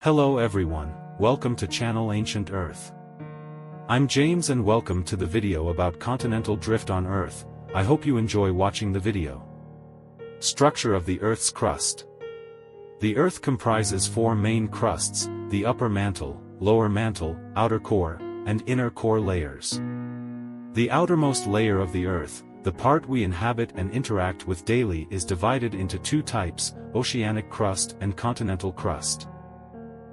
Hello everyone, welcome to channel Ancient Earth. I'm James and welcome to the video about continental drift on Earth. I hope you enjoy watching the video. Structure of the Earth's crust. The Earth comprises four main crusts: the upper mantle, lower mantle, outer core, and inner core layers. The outermost layer of the Earth, the part we inhabit and interact with daily, is divided into two types: oceanic crust and continental crust.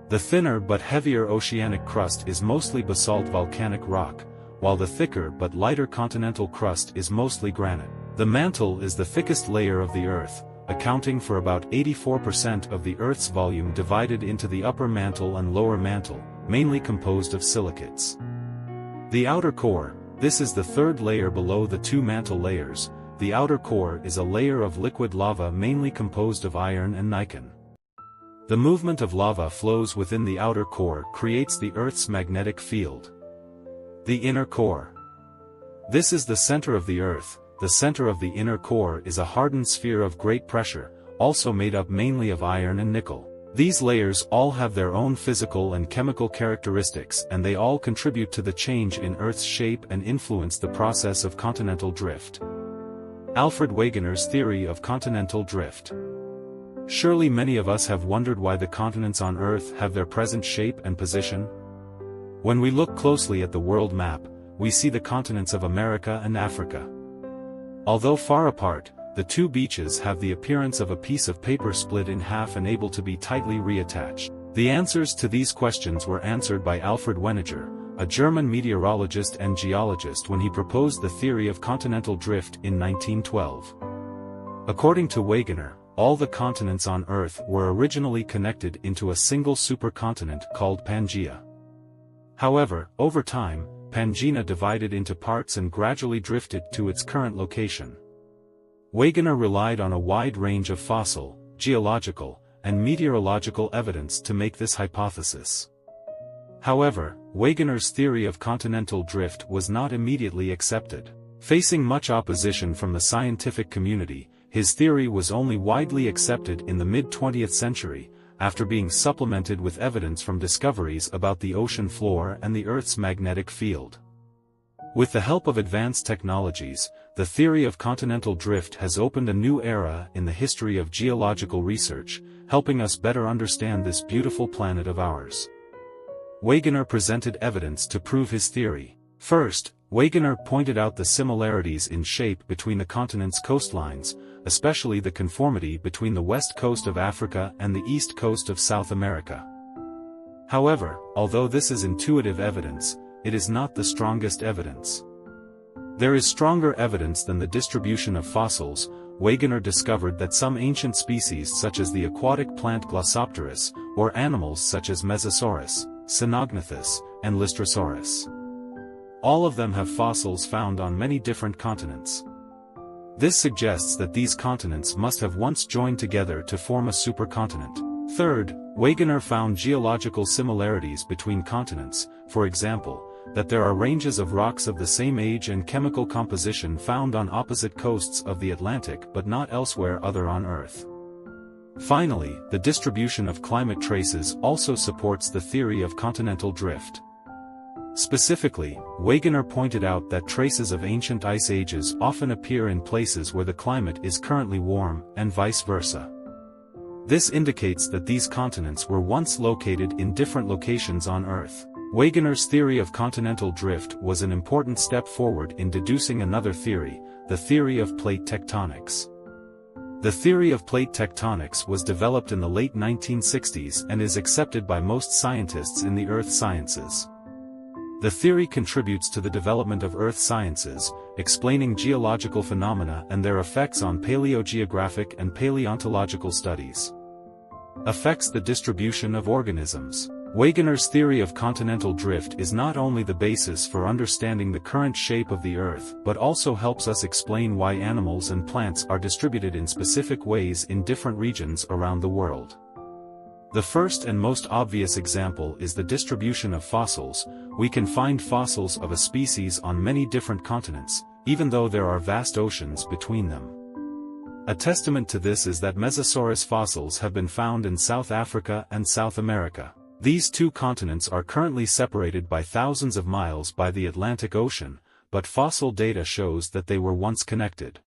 The thinner but heavier oceanic crust is mostly basalt volcanic rock, while the thicker but lighter continental crust is mostly granite. The mantle is the thickest layer of the Earth, accounting for about 84% of the Earth's volume, divided into the upper mantle and lower mantle, mainly composed of silicates. The outer core, this is the third layer below the two mantle layers. The outer core is a layer of liquid lava mainly composed of iron and lichen. The movement of lava flows within the outer core creates the Earth's magnetic field. The inner core. This is the center of the Earth. The center of the inner core is a hardened sphere of great pressure, also made up mainly of iron and nickel. These layers all have their own physical and chemical characteristics, and they all contribute to the change in Earth's shape and influence the process of continental drift. Alfred Wegener's theory of continental drift. Surely many of us have wondered why the continents on Earth have their present shape and position. When we look closely at the world map, we see the continents of America and Africa. Although far apart, the two beaches have the appearance of a piece of paper split in half and able to be tightly reattached. The answers to these questions were answered by Alfred Wegener, a German meteorologist and geologist, when he proposed the theory of continental drift in 1912. According to Wegener, all the continents on Earth were originally connected into a single supercontinent called Pangaea. However, over time, Pangaea divided into parts and gradually drifted to its current location. Wegener relied on a wide range of fossil, geological, and meteorological evidence to make this hypothesis. However, Wegener's theory of continental drift was not immediately accepted. Facing much opposition from the scientific community, his theory was only widely accepted in the mid-20th century, after being supplemented with evidence from discoveries about the ocean floor and the Earth's magnetic field. With the help of advanced technologies, the theory of continental drift has opened a new era in the history of geological research, helping us better understand this beautiful planet of ours. Wegener presented evidence to prove his theory. First, Wegener pointed out the similarities in shape between the continents' coastlines, especially the conformity between the west coast of Africa and the east coast of South America. However, although this is intuitive evidence, it is not the strongest evidence. There is stronger evidence than the distribution of fossils. Wegener discovered that some ancient species such as the aquatic plant Glossopteris, or animals such as Mesosaurus, Cynognithus, and Lystrosaurus. All of them have fossils found on many different continents. This suggests that these continents must have once joined together to form a supercontinent. Third, Wegener found geological similarities between continents, for example, that there are ranges of rocks of the same age and chemical composition found on opposite coasts of the Atlantic but not elsewhere other on Earth. Finally, the distribution of climate traces also supports the theory of continental drift. Specifically, Wegener pointed out that traces of ancient ice ages often appear in places where the climate is currently warm, and vice versa. This indicates that these continents were once located in different locations on Earth. Wegener's theory of continental drift was an important step forward in deducing another theory, the theory of plate tectonics. The theory of plate tectonics was developed in the late 1960s and is accepted by most scientists in the earth sciences. The theory contributes to the development of earth sciences, explaining geological phenomena and their effects on paleogeographic and paleontological studies. Affects the distribution of organisms. Wegener's theory of continental drift is not only the basis for understanding the current shape of the Earth but also helps us explain why animals and plants are distributed in specific ways in different regions around the world. The first and most obvious example is the distribution of fossils. We can find fossils of a species on many different continents, even though there are vast oceans between them. A testament to this is that Mesosaurus fossils have been found in South Africa and South America. These two continents are currently separated by thousands of miles by the Atlantic Ocean, but fossil data shows that they were once connected.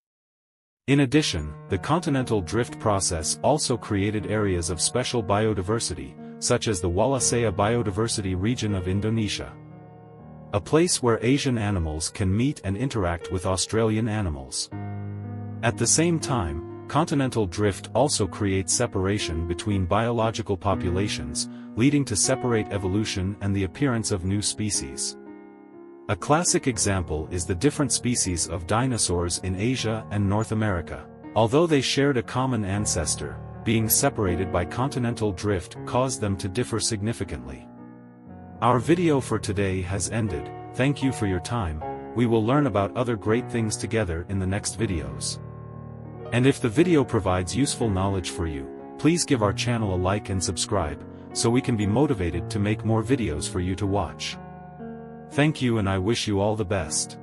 In addition, the continental drift process also created areas of special biodiversity, such as the Wallacea biodiversity region of Indonesia. A place where Asian animals can meet and interact with Australian animals. At the same time, continental drift also creates separation between biological populations, leading to separate evolution and the appearance of new species. A classic example is the different species of dinosaurs in Asia and North America. Although they shared a common ancestor, being separated by continental drift caused them to differ significantly. Our video for today has ended. Thank you for your time. We will learn about other great things together in the next videos. And if the video provides useful knowledge for you, please give our channel a like and subscribe, so we can be motivated to make more videos for you to watch. Thank you, and I wish you all the best.